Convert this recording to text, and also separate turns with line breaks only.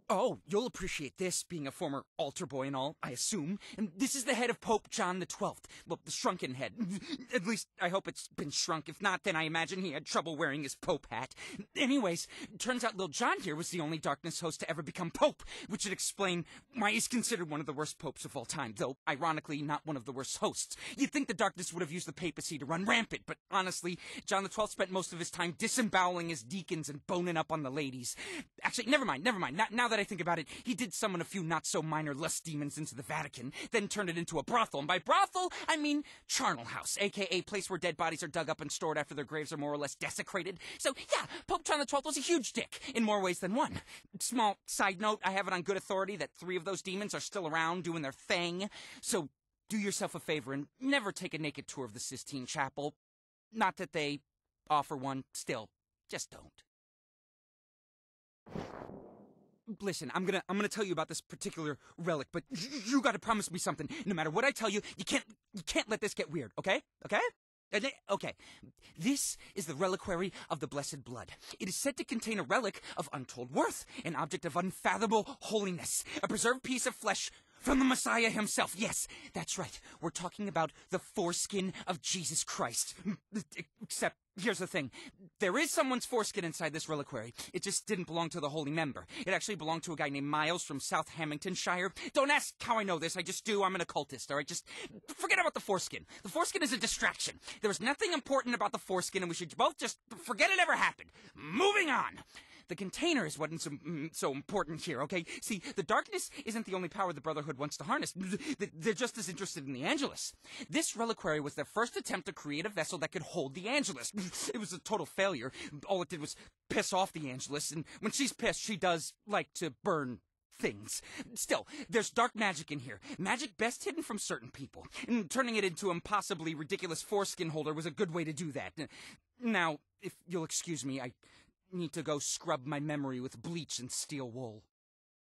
Oh, you'll appreciate this, being a former altar boy and all, I assume. And this is the head of Pope John XII. Well, the shrunken head. At least, I hope it's been shrunk. If not, then I imagine he had trouble wearing his pope hat. Anyways, turns out Lil John here was the only darkness host to ever become pope, which would explain why he's considered one of the worst popes of all time, though, ironically, not one of the worst hosts. You'd think the darkness would have used the papacy to run rampant, but honestly, John XII spent most of his time disemboweling his deacons and boning up on the ladies. Actually, never mind. Now that I think about it, he did summon a few not-so-minor lust demons into the Vatican, then turned it into a brothel, and by brothel, I mean charnel house, aka place where dead bodies are dug up and stored after their graves are more or less desecrated. So, yeah, Pope John XII was a huge dick, in more ways than one. Small side note, I have it on good authority that 3 of those demons are still around doing their thing, so do yourself a favor and never take a naked tour of the Sistine Chapel. Not that they offer one, still, just don't. Listen, I'm gonna tell you about this particular relic, but you gotta promise me something. No matter what I tell you, you can't let this get weird, okay? Okay? Okay. This is the Reliquary of the Blessed Blood. It is said to contain a relic of untold worth, an object of unfathomable holiness, a preserved piece of flesh from the Messiah himself. Yes, that's right. We're talking about the foreskin of Jesus Christ. Except, here's the thing. There is someone's foreskin inside this reliquary. It just didn't belong to the holy member. It actually belonged to a guy named Miles from South Hamiltonshire. Don't ask how I know this. I just do. I'm an occultist, all right? Just forget about the foreskin. The foreskin is a distraction. There was nothing important about the foreskin, and we should both just forget it ever happened. Moving on. The container is what's so important here, okay? See, the darkness isn't the only power the Brotherhood wants to harness. They're just as interested in the Angelus. This reliquary was their first attempt to create a vessel that could hold the Angelus. It was a total failure. All it did was piss off the Angelus, and when she's pissed, she does like to burn things. Still, there's dark magic in here. Magic best hidden from certain people. And turning it into an impossibly ridiculous foreskin holder was a good way to do that. Now, if you'll excuse me, I need to go scrub my memory with bleach and steel wool.